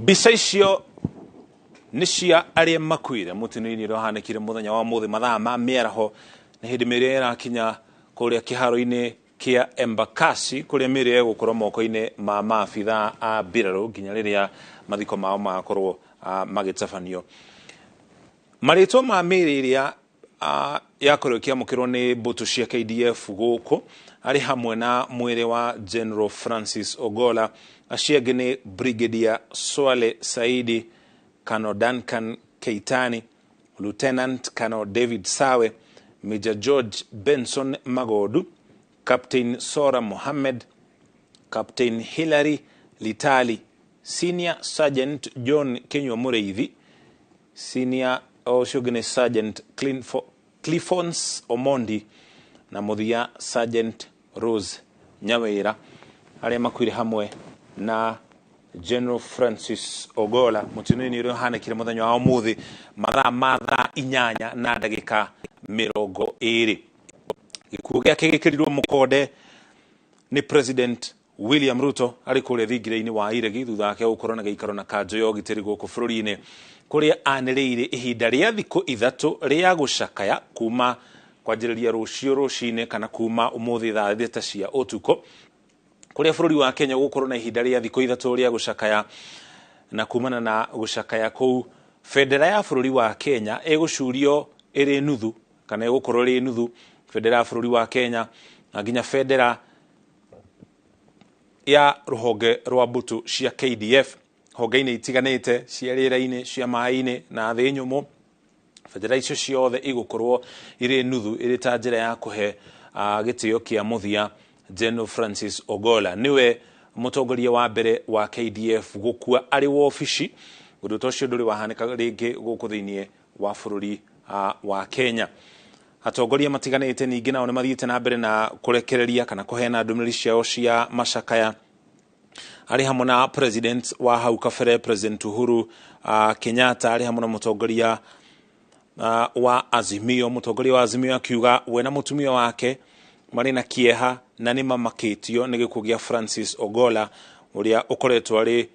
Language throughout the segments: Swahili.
Mbica icio nĩ cia arĩa makuire mutino-inĩ ũrĩa ũhanĩkire mũthenya wa mũthĩ mathaa ma mĩaraho na hĩndĩ mĩrĩa ĩrakinya kũrĩa kĩharo-inĩ kĩa Embakasi kũrĩa mĩrĩ ĩgũkorwo moko-inĩ ma maabithaa a mbirarũ nginya rĩrĩa mathiko mao magakorwo magĩtabanio. Marĩtwa ma mĩrĩ ĩrĩa yakorwo ĩkĩamũkĩrwo nĩ mbũtũ cia KDF gũkũ arĩ hamwe na mwĩrĩ wa General Francis Ogolla, acio angĩ nĩ Brigadier Swale Saidi, Colonel Duncan Keitani, Lieutenant Colonel David Sawe, Major George Benson Magodu, Captain Sora Mohammed, Captain Hilary Litali, Senior Sergeant John Kenywa Mureithi, Senior Oshogene Sergeant Cliffons Omondi na muthia Sergeant Rose Nyawira arĩa makuire hamwe na General Francis Ogolla mutino-inĩ ũrĩa ũhanĩkire mũthenya wa ũmũthĩ mathaa ma thaa 8:20. Gĩkuũ gĩake gĩkĩrirwo mũkonde nĩ President William Ruto arĩ kũrĩa thingira-inĩ wa iregi thutha wake gũkorwo na gĩikaro na kanjũ ya ũgitĩri gũkũ bũrũri-inĩ kũrĩa anĩrĩire ihinda rĩa thikũ ithatũ rĩa gũcakaya kuma kwanjĩrĩria rũciũ rũcinĩ kana kuma ũmũthĩ thaa 6 cia ũtukũ, kũrĩa bũrũri wa Kenya gũkorwo na ihinda rĩa thikũ ithatũ rĩa gũcakaya. Na kumana na gũcakaya kũu, bendera ya bũrũri wa Kenya ĩgũcurio ĩrĩ nuthu kana ĩgũkorwo ĩrĩ nuthu, bendera ya bũrũri wa Kenya na nginya bendera ya rũhonge rwa mbũtũ cia KDF honge-inĩ itiganĩte cia rĩera-inĩ, cia maaĩ-inĩ na thĩ nyũmũ. Bendera icio ciothe igũkorwo irĩ nuthu irĩ ta njĩra ya kũhe gĩtĩo kĩa mũthia General Francis Ogolla. Niwe mũtongoria wa mbere wa KDF gũkua arĩ wobici, ũndũ ta ũcio ndũrĩ wahanĩka rĩngĩ gũkũ thĩinĩ wa bũrũri wa Kenya. Atongoria matiganĩte ningĩ nao nĩ mathiĩte na mbere na kũrekereria kana kũheana ndũmĩrĩri ciao cia macakaya, arĩ hamwe na president wa hau kabere President Uhuru Kenyatta, arĩ hamwe na mũtongoria wa Azimio. Mũtongoria wa Azimio akiuga we na mũtumia wake marĩ na kĩeha na nĩ mamakĩtio nĩ gĩkuũ gĩa Francis Ogolla ũrĩa ũkoretwo arĩ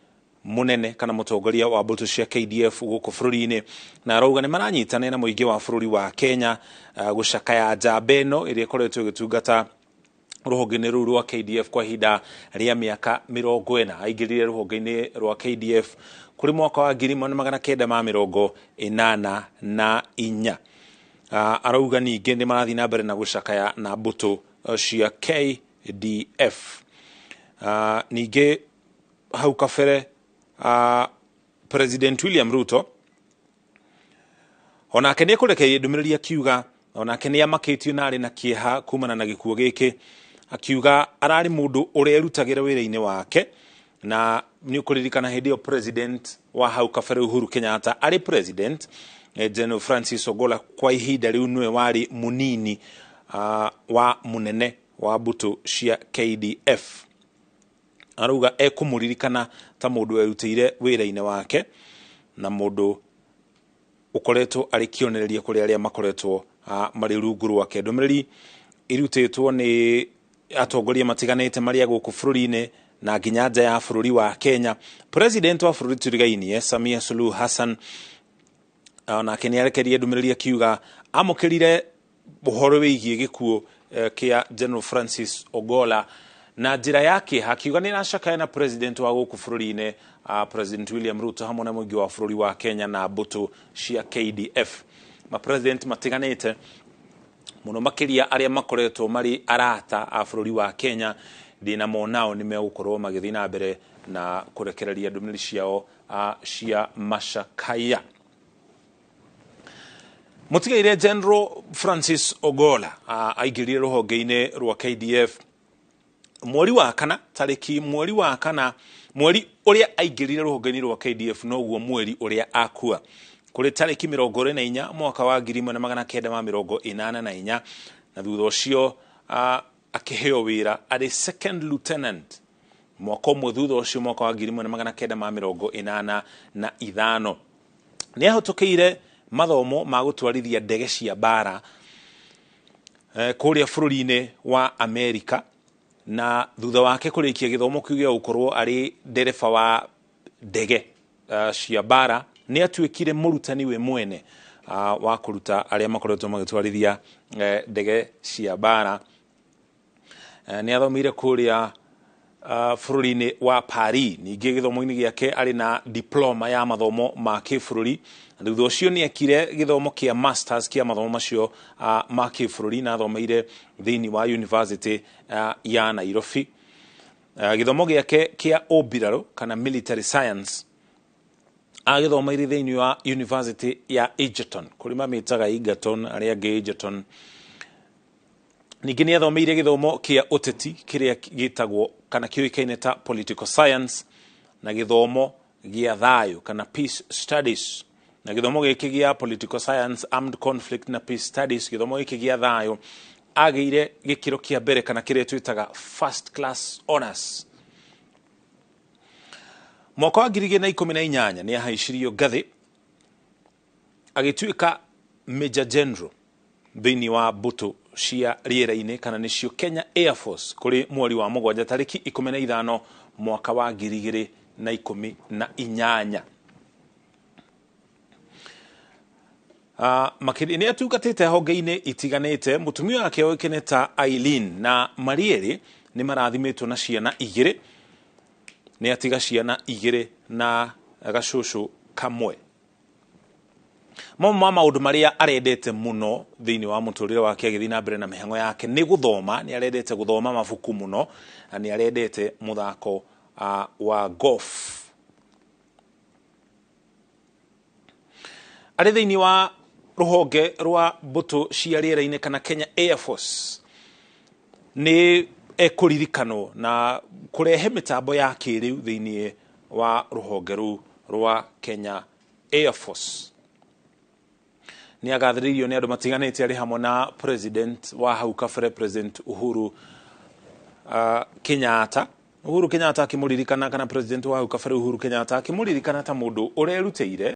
munene kana mũtongoria wa mbũtũ cia KDF gũkũ bũrũri-inĩ, na arauga nĩ maranyitanĩra na mũingĩ wa bũrũri wa Kenya gũcakaya njamba ĩno ĩrĩa ĩkoretwo ĩgĩtungata rũhonge-inĩ rũu rwa KDF kwa ihinda rĩa mĩaka 40. Aingĩrire rũhonge-inĩ rwa KDF kũrĩ mwaka wa 1984. Arauga ningĩ nĩ marathiĩ na mbere na gũcakaya na mbũtũ cia KDF. Ningĩ hau kabere President William Ruto onake nĩ ekũrekereria ndũmĩrĩri akiuga onake nĩ amakĩtio na arĩ na kĩeha kumana na gĩkuũ gĩkĩ, akiuga ararĩ mũndũ ũrĩa erutagĩra wĩra-inĩ wake. Na nĩ ũkũririkana hĩndĩ ĩyo president wa hau kabere Uhuru Kenyatta arĩ president, General Francis Ogolla kwa ihinda rĩu nĩwe warĩ munini wa munene wa mbũtũ cia KDF. Arauga ekũmũririkana ta mũndũ erutĩire wĩra-inĩ wake na mũndũ ũkoretwo arĩ kĩonereria kũrĩ arĩa makoretwo marĩ rungu rwake. Ndũmĩrĩri irutĩtwo nĩ atongoria matiganĩte marĩa gũkũ bũrũri-inĩ na nginya nja ya bũrũri wa Kenya. President wa bũrũri tũrigainie Samia Suluhu Hassan onake nĩ arekererie ndũmĩrĩri akiuga amũkĩrire ũhoro wĩgiĩ gĩkuũ kĩa General Francis Ogolla na njĩra yake, akiuga nĩ aracakaya na president wa gũkũ bũrũri-inĩ President William Ruto hamwe na mũingĩ wa bũrũri wa Kenya na mbũtũ cia KDF. President matiganĩte mũno makĩria arĩa makoretwo marĩ arata a bũrũri wa Kenya ndĩna monao nĩ megũkorwo magĩthiĩ na mbere na kũrekereria ndũmĩrĩri ciao cia macakaya. Mũtigaire General Francis Ogolla aingĩrire rũhonge-inĩ rwa KDF mweri wa kana, tarĩki mweri wa kana, mweri ũrĩa aingĩrire rũhonge-inĩ rwa KDF noguo mweri ũrĩa akua kũrĩ tarĩki 24 mwaka wa 1984, na thutha ũcio akĩheo wĩra arĩ second lieutenant mwaka ũmwe thutha ũcio mwaka wa 1985. Nĩ ahotũkĩire mathomo ma gũtwarithia ndege cia mbara kũrĩa bũrũri-inĩ wa Amerika, na thutha wake kũrĩkia gĩthomo kĩu gĩa gũkorwo arĩ ndereba wa ndege cia bara nĩ atuĩkire mũrutani we mwene wa kũruta arĩa makoretwo magĩtwarithia ndege cia bara. Nĩ athomeire kũrĩa bũrũri-inĩ wa Paris. Ningĩ gĩthomo-inĩ gĩake arĩ na diploma ya mathomo ma kĩbũrũri. Thutha ũcio nĩ ekire gĩthomo kĩa masters kĩa mathomo macio ma kĩbũrũri na athomeire thĩinĩ wa university ya Nairobi. Gĩthomo gĩake kĩa ũmbirarũ kana military science agĩthomeire thĩinĩ wa university ya Egerton, kũrĩ mamĩtaga Egerton, arĩa angĩ Egerton. Ningĩ nĩ athomeire gĩthomo kĩa ũteti kĩrĩa gĩtagwo kana kĩoĩkaine ta political science na gĩthomo gĩa thayũ kana peace studies. Na gĩthomo gĩkĩ gĩa political science, armed conflict na peace studies, gĩthomo gĩkĩ gĩa thayũ agĩire gĩkĩro kĩa mbere kana kĩrĩa twĩtaga first class honors. Mwaka wa 2018 nĩ ahaicirio ngathĩ agĩtuĩka Major General thĩinĩ wa mbũtũ cia rĩera-inĩ kana nĩcio Kenya Air Force kũrĩ mweri wa mũgwanja tarĩki 15 mwaka wa 2018. Makĩria nĩ atungatĩte honge-inĩ itiganĩte. Mũtumia wake oĩkaine ta Aileen na Marieri nĩ marathimĩtwo na ciana 2. Nĩ atiga ciana 2 na gacũcũ kamwe. Mamwe ma maũndũ marĩa arendete mũno thĩinĩ wa mũtũrĩre wake agĩthiĩ na mbere na mĩhang'o yake nĩ gũthoma. Nĩ arendete gũthoma mabuku mũno na nĩ arendete mũthako wa golf. Arĩ thĩinĩ wa rũhonge rwa mbũtũ cia rĩera-inĩ kana Kenya Air Force nĩ ekũririkanwo na kũrehe mĩtambo ya kĩrĩu thĩinĩ wa rũhonge rũu rwa Kenya Air Force. Nĩ agathĩrĩirio nĩ andũ matiganĩte arĩ hamwe na president wa hau kabere, President Uhuru Kenyatta. Uhuru Kenyatta akĩmũririkana kana president wa hau kabere Uhuru Kenyatta akĩmũririkana ta mũndũ ũrerutĩire